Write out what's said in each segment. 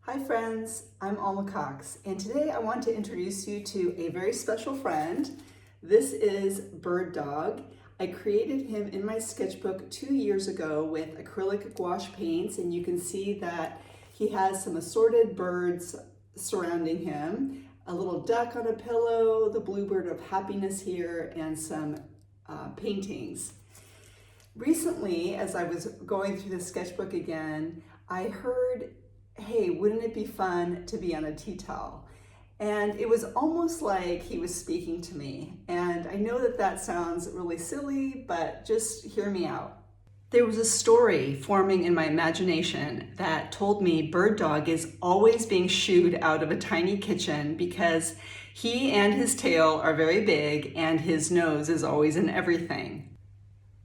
Hi friends, I'm Alma Cox, and today I want to introduce you to a very special friend. This is Bird Dog. I created him in my sketchbook 2 years ago with acrylic gouache paints, and you can see that he has some assorted birds surrounding him, a little duck on a pillow, the bluebird of happiness here, and some paintings. Recently, as I was going through the sketchbook again, I heard, hey, wouldn't it be fun to be on a tea towel? And it was almost like he was speaking to me. And I know that that sounds really silly, but just hear me out. There was a story forming in my imagination that told me Bird Dog is always being shooed out of a tiny kitchen because he and his tail are very big and his nose is always in everything.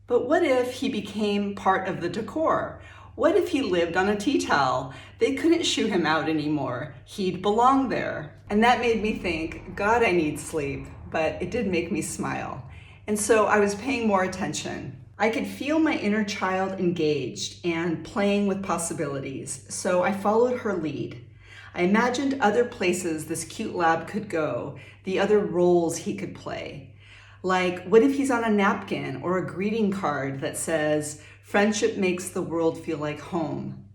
But what if he became part of the decor? What if he lived on a tea towel? They couldn't shoo him out anymore. He'd belong there. And that made me think, God, I need sleep, but it did make me smile. And so I was paying more attention. I could feel my inner child engaged and playing with possibilities, so I followed her lead. I imagined other places this cute lab could go, the other roles he could play. Like, what if he's on a napkin or a greeting card that says, "Friendship makes the world feel like home"?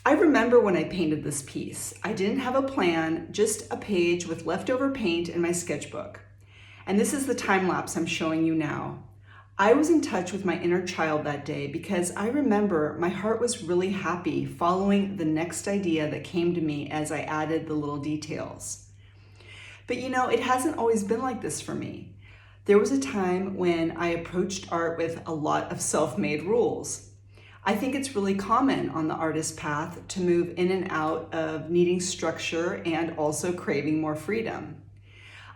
I remember when I painted this piece. I didn't have a plan, just a page with leftover paint in my sketchbook. And this is the time lapse I'm showing you now. I was in touch with my inner child that day because I remember my heart was really happy following the next idea that came to me as I added the little details. But you know, it hasn't always been like this for me. There was a time when I approached art with a lot of self-made rules. I think it's really common on the artist path to move in and out of needing structure and also craving more freedom.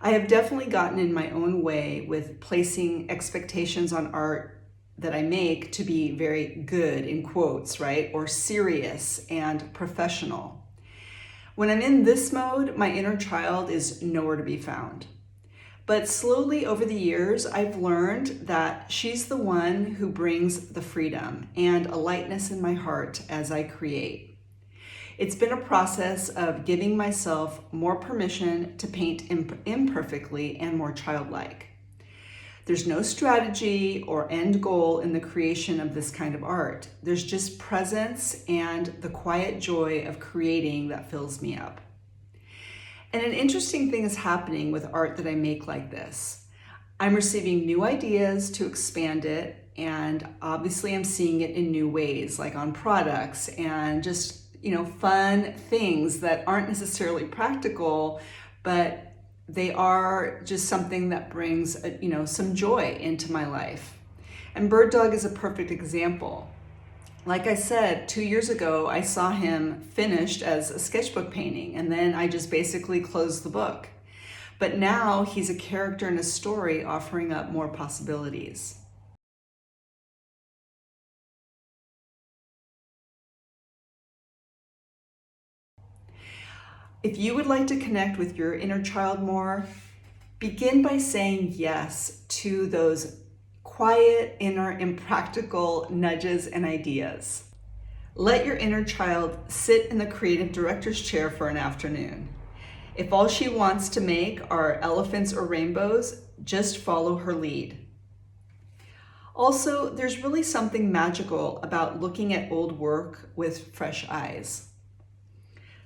I have definitely gotten in my own way with placing expectations on art that I make to be very good, in quotes, right? Or serious and professional. When I'm in this mode, my inner child is nowhere to be found. But slowly over the years, I've learned that she's the one who brings the freedom and a lightness in my heart as I create. It's been a process of giving myself more permission to paint imperfectly and more childlike. There's no strategy or end goal in the creation of this kind of art. There's just presence and the quiet joy of creating that fills me up. And an interesting thing is happening with art that I make like this. I'm receiving new ideas to expand it, and obviously I'm seeing it in new ways, like on products and just, fun things that aren't necessarily practical, but they are just something that brings, some joy into my life. And Bird Dog is a perfect example. Like I said, 2 years ago, I saw him finished as a sketchbook painting, and then I just basically closed the book. But now he's a character in a story offering up more possibilities. If you would like to connect with your inner child more, begin by saying yes to those quiet, inner, impractical nudges and ideas. Let your inner child sit in the creative director's chair for an afternoon. If all she wants to make are elephants or rainbows, just follow her lead. Also, there's really something magical about looking at old work with fresh eyes.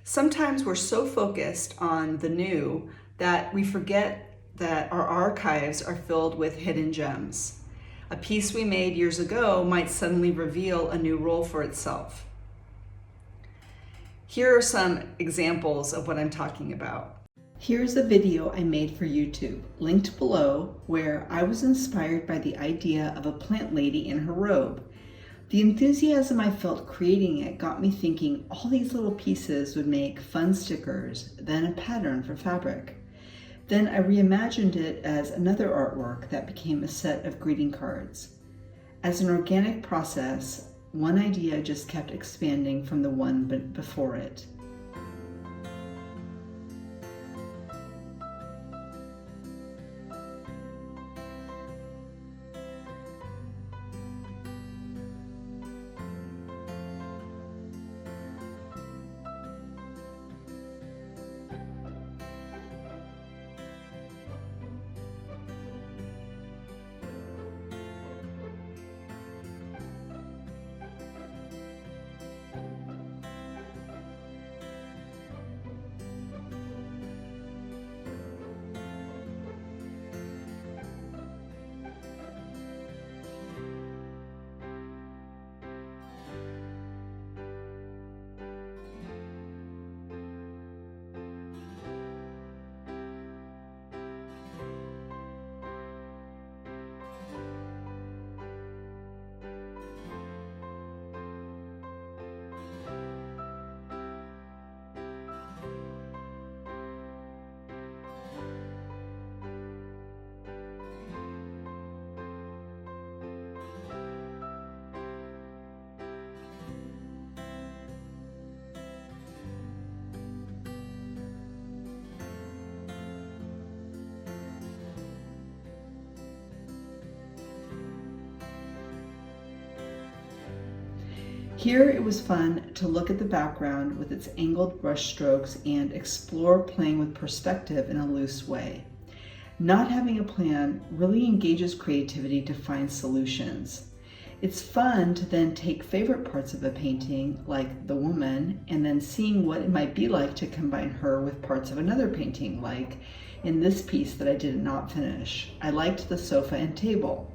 Sometimes we're so focused on the new that we forget that our archives are filled with hidden gems. A piece we made years ago might suddenly reveal a new role for itself. Here are some examples of what I'm talking about. Here's a video I made for YouTube, linked below, where I was inspired by the idea of a plant lady in her robe. The enthusiasm I felt creating it got me thinking all these little pieces would make fun stickers, then a pattern for fabric. Then I reimagined it as another artwork that became a set of greeting cards. As an organic process, one idea just kept expanding from the one before it. Here it was fun to look at the background with its angled brush strokes and explore playing with perspective in a loose way. Not having a plan really engages creativity to find solutions. It's fun to then take favorite parts of a painting, like the woman, and then seeing what it might be like to combine her with parts of another painting, like in this piece that I did not finish. I liked the sofa and table.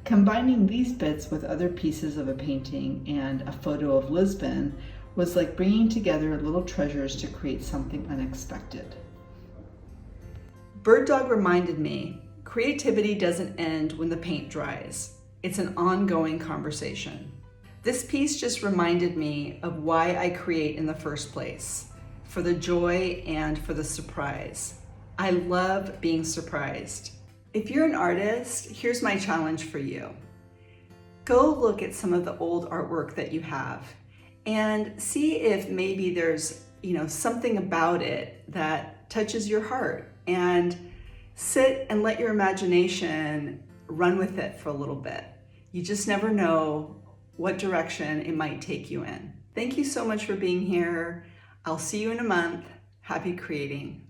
Combining these bits with other pieces of a painting and a photo of Lisbon was like bringing together little treasures to create something unexpected. Bird Dog reminded me, creativity doesn't end when the paint dries. It's an ongoing conversation. This piece just reminded me of why I create in the first place, for the joy and for the surprise. I love being surprised. If you're an artist, here's my challenge for you. Go look at some of the old artwork that you have and see if maybe there's, something about it that touches your heart, and sit and let your imagination run with it for a little bit. You just never know what direction it might take you in. Thank you so much for being here. I'll see you in a month. Happy creating.